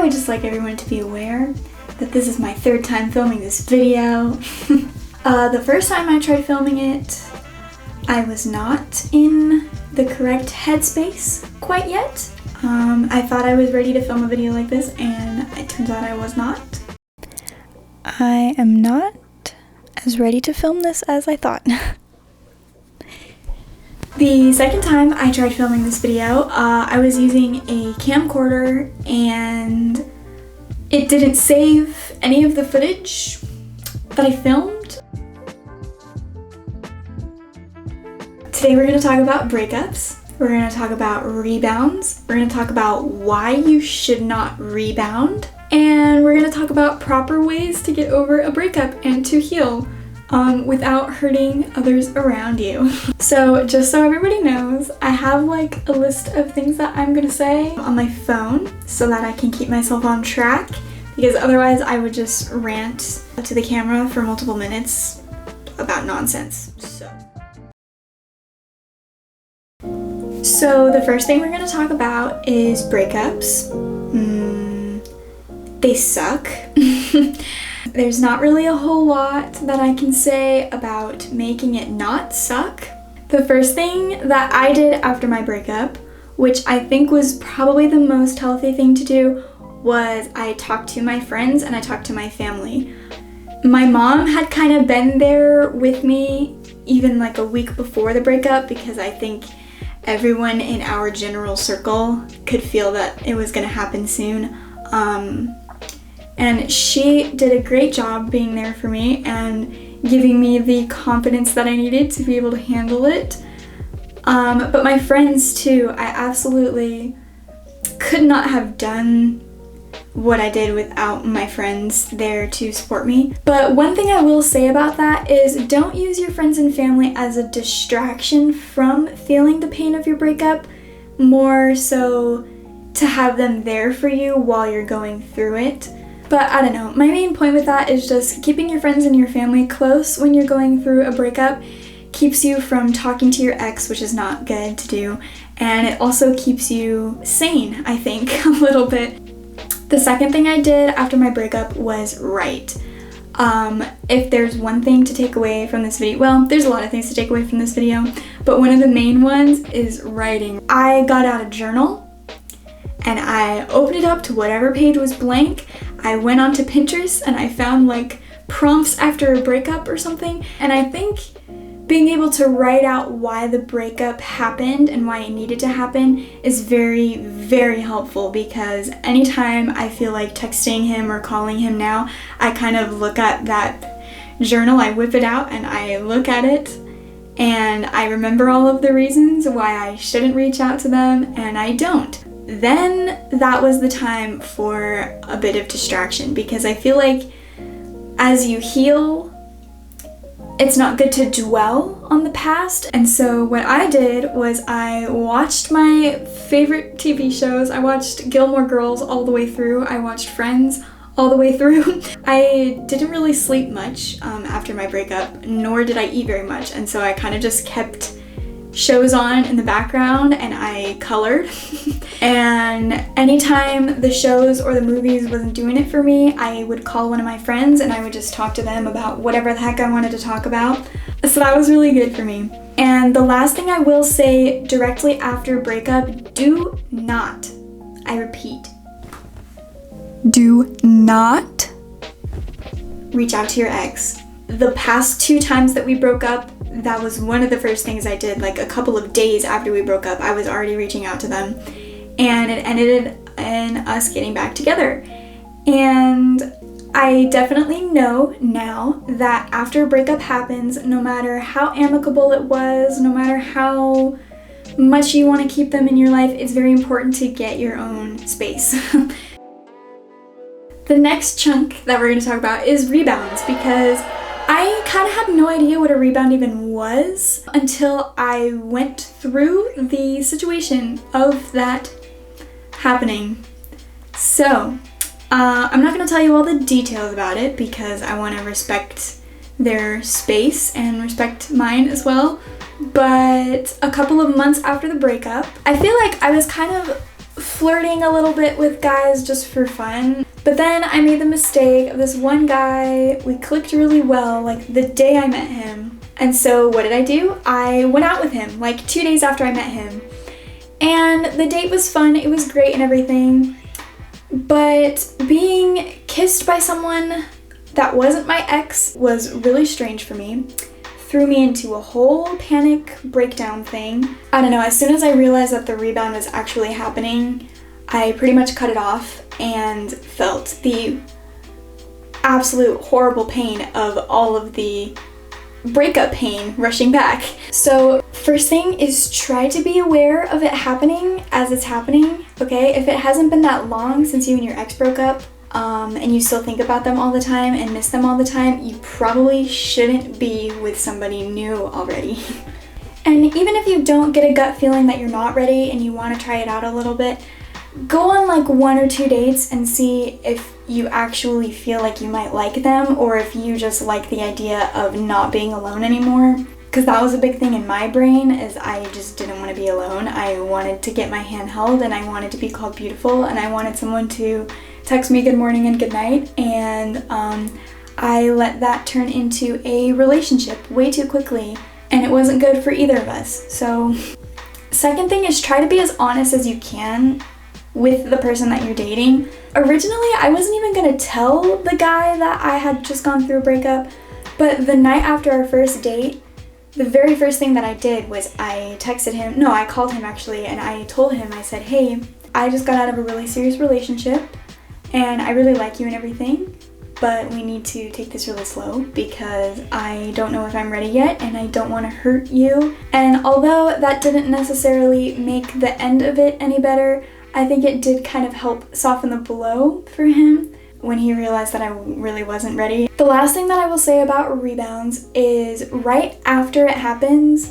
would just like everyone to be aware that this is my third time filming this video. The first time I tried filming it, I was not in the correct headspace quite yet. I thought I was ready to film a video like this, and it turns out I was not. I am not as ready to film this as I thought. The second time I tried filming this video, I was using a camcorder and it didn't save any of the footage that I filmed. Today we're going to talk about breakups, we're going to talk about rebounds, we're going to talk about why you should not rebound, and we're going to talk about proper ways to get over a breakup and to heal without hurting others around you. So just so everybody knows, I have like a list of things that I'm gonna say on my phone so that I can keep myself on track, because otherwise I would just rant to the camera for multiple minutes about nonsense. So the first thing we're gonna talk about is breakups. They suck. There's not really a whole lot that I can say about making it not suck. The first thing that I did after my breakup, which I think was probably the most healthy thing to do, was I talked to my friends and I talked to my family. My mom had kind of been there with me even like a week before the breakup, because I think everyone in our general circle could feel that it was gonna happen soon. And she did a great job being there for me and giving me the confidence that I needed to be able to handle it. But my friends too, I absolutely could not have done what I did without my friends there to support me. But one thing I will say about that is don't use your friends and family as a distraction from feeling the pain of your breakup, more so to have them there for you while you're going through it. But I don't know, my main point with that is just keeping your friends and your family close when you're going through a breakup keeps you from talking to your ex, which is not good to do, and it also keeps you sane, I think, a little bit. The second thing I did after my breakup was write. If there's one thing to take away from this video, well, there's a lot of things to take away from this video, but one of the main ones is writing. I got out a journal and I opened it up to whatever page was blank. I went onto Pinterest and I found like prompts after a breakup or something, and I think being able to write out why the breakup happened and why it needed to happen is very, very helpful, because anytime I feel like texting him or calling him now, I kind of look at that journal, I whip it out and I look at it and I remember all of the reasons why I shouldn't reach out to them and I don't. Then that was the time for a bit of distraction, because I feel like as you heal, it's not good to dwell on the past. And so what I did was I watched my favorite TV shows. I watched Gilmore Girls all the way through. I watched Friends all the way through. I didn't really sleep much after my breakup, nor did I eat very much. And so I kind of just kept shows on in the background and I colored. And anytime the shows or the movies wasn't doing it for me, I would call one of my friends and I would just talk to them about whatever the heck I wanted to talk about. So that was really good for me. And the last thing I will say directly after breakup, do not, I repeat, do not reach out to your ex. The past 2 times that we broke up, that was one of the first things I did. Like a couple of days after we broke up, I was already reaching out to them, and it ended in us getting back together. And I definitely know now that after a breakup happens, no matter how amicable it was, no matter how much you want to keep them in your life, it's very important to get your own space. The next chunk that we're going to talk about is rebounds, because I kind of had no idea what a rebound even was until I went through the situation of that happening. So, I'm not going to tell you all the details about it because I want to respect their space and respect mine as well. But a couple of months after the breakup, I feel like I was kind of flirting a little bit with guys just for fun. But then I made the mistake of this one guy. We clicked really well like the day I met him. And so what did I do? I went out with him like 2 days after I met him. And the date was fun, it was great and everything. But being kissed by someone that wasn't my ex was really strange for me. Threw me into a whole panic breakdown thing. I don't know, as soon as I realized that the rebound was actually happening, I pretty much cut it off and felt the absolute horrible pain of all of the breakup pain rushing back. So first thing is try to be aware of it happening as it's happening, okay? If it hasn't been that long since you and your ex broke up, and you still think about them all the time and miss them all the time, you probably shouldn't be with somebody new already. And even if you don't get a gut feeling that you're not ready and you want to try it out a little bit, go on like 1 or 2 dates and see if you actually feel like you might like them, or if you just like the idea of not being alone anymore. Because that was a big thing in my brain, is I just didn't want to be alone. I wanted to get my hand held, and I wanted to be called beautiful, and I wanted someone to text me good morning and good night, and I let that turn into a relationship way too quickly, and it wasn't good for either of us. So second thing is try to be as honest as you can with the person that you're dating. Originally, I wasn't even gonna tell the guy that I had just gone through a breakup, but the night after our first date, the very first thing that I did was I called him actually, and I told him, I said, hey, I just got out of a really serious relationship, and I really like you and everything, but we need to take this really slow because I don't know if I'm ready yet and I don't want to hurt you. And although that didn't necessarily make the end of it any better, I think it did kind of help soften the blow for him when he realized that I really wasn't ready. The last thing that I will say about rebounds is right after it happens,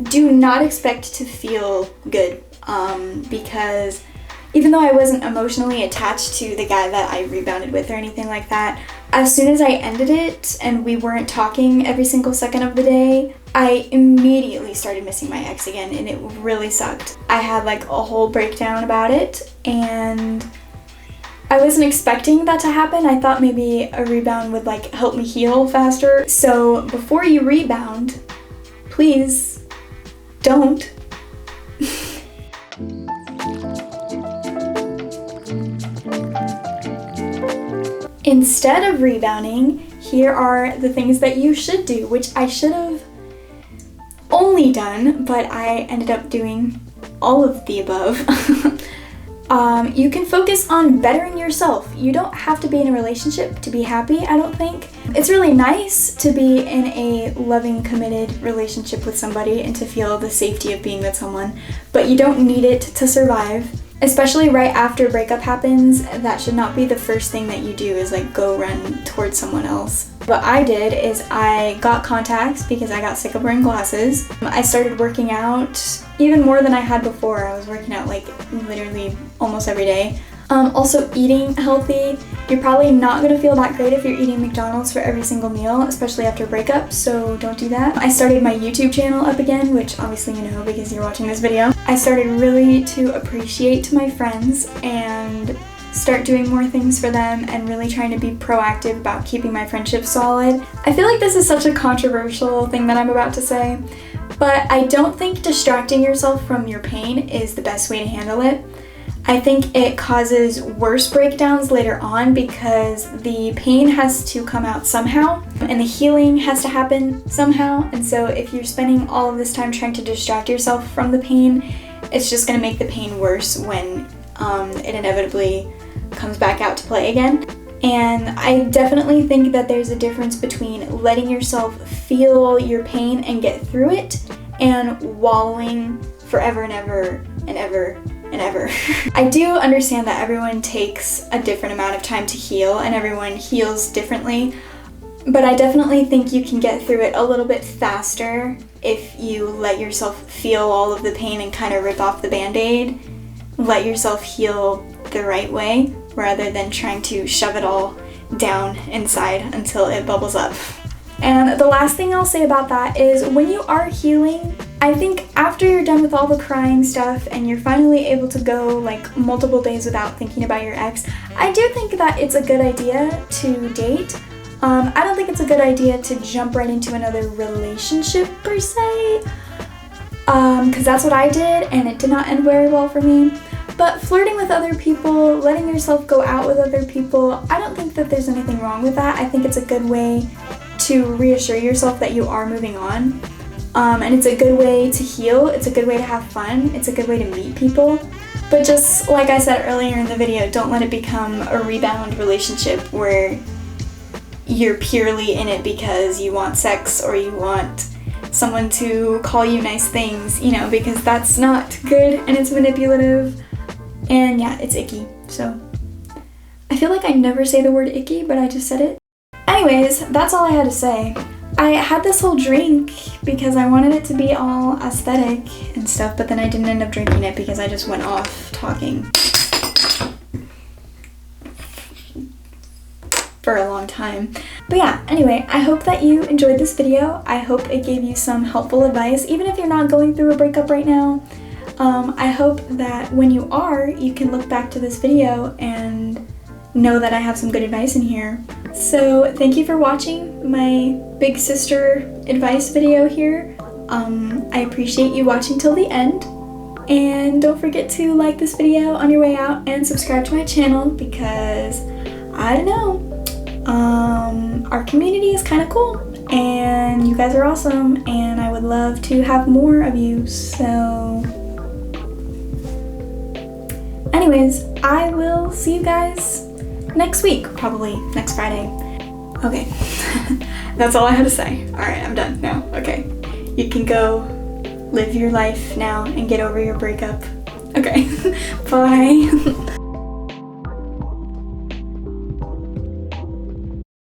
do not expect to feel good, because even though I wasn't emotionally attached to the guy that I rebounded with or anything like that, as soon as I ended it and we weren't talking every single second of the day, I immediately started missing my ex again, and it really sucked. I had like a whole breakdown about it, and I wasn't expecting that to happen. I thought maybe a rebound would like help me heal faster. So before you rebound, please don't. Instead of rebounding, here are the things that you should do, which I should have only done, but I ended up doing all of the above. You can focus on bettering yourself. You don't have to be in a relationship to be happy, I don't think. It's really nice to be in a loving, committed relationship with somebody and to feel the safety of being with someone, but you don't need it to survive. Especially right after a breakup happens, that should not be the first thing that you do, is like go run towards someone else. What I did is I got contacts because I got sick of wearing glasses. I started working out even more than I had before. I was working out like literally almost every day. Also eating healthy. You're probably not gonna feel that great if you're eating McDonald's for every single meal, especially after breakup, so don't do that. I started my YouTube channel up again, which obviously you know because you're watching this video. I started really to appreciate my friends and start doing more things for them and really trying to be proactive about keeping my friendships solid. I feel like this is such a controversial thing that I'm about to say, but I don't think distracting yourself from your pain is the best way to handle it. I think it causes worse breakdowns later on because the pain has to come out somehow and the healing has to happen somehow. And so if you're spending all of this time trying to distract yourself from the pain, it's just going to make the pain worse when it inevitably comes back out to play again. And I definitely think that there's a difference between letting yourself feel your pain and get through it and wallowing forever and ever and ever and ever. I do understand that everyone takes a different amount of time to heal and everyone heals differently, but I definitely think you can get through it a little bit faster if you let yourself feel all of the pain and kind of rip off the band-aid. Let yourself heal the right way rather than trying to shove it all down inside until it bubbles up. And the last thing I'll say about that is when you are healing, I think after you're done with all the crying stuff and you're finally able to go like multiple days without thinking about your ex, I do think that it's a good idea to date. I don't think it's a good idea to jump right into another relationship per se, because that's what I did and it did not end very well for me. But flirting with other people, letting yourself go out with other people, I don't think that there's anything wrong with that. I think it's a good way to reassure yourself that you are moving on. And it's a good way to heal, it's a good way to have fun, it's a good way to meet people. But just like I said earlier in the video, don't let it become a rebound relationship where you're purely in it because you want sex or you want someone to call you nice things, you know, because that's not good and it's manipulative and yeah, it's icky. So I feel like I never say the word icky, but I just said it. Anyways, that's all I had to say. I had this whole drink because I wanted it to be all aesthetic and stuff, but then I didn't end up drinking it because I just went off talking for a long time. But yeah, anyway, I hope that you enjoyed this video. I hope it gave you some helpful advice, even if you're not going through a breakup right now. I hope that when you are, you can look back to this video and know that I have some good advice in here. So thank you for watching my big sister advice video here. I appreciate you watching till the end. And don't forget to like this video on your way out and subscribe to my channel because, I don't know, our community is kind of cool and you guys are awesome and I would love to have more of you. So anyways, I will see you guys next week, probably next Friday. Okay, that's all I had to say. All right, I'm done now. Okay, you can go live your life now and get over your breakup. Okay, bye.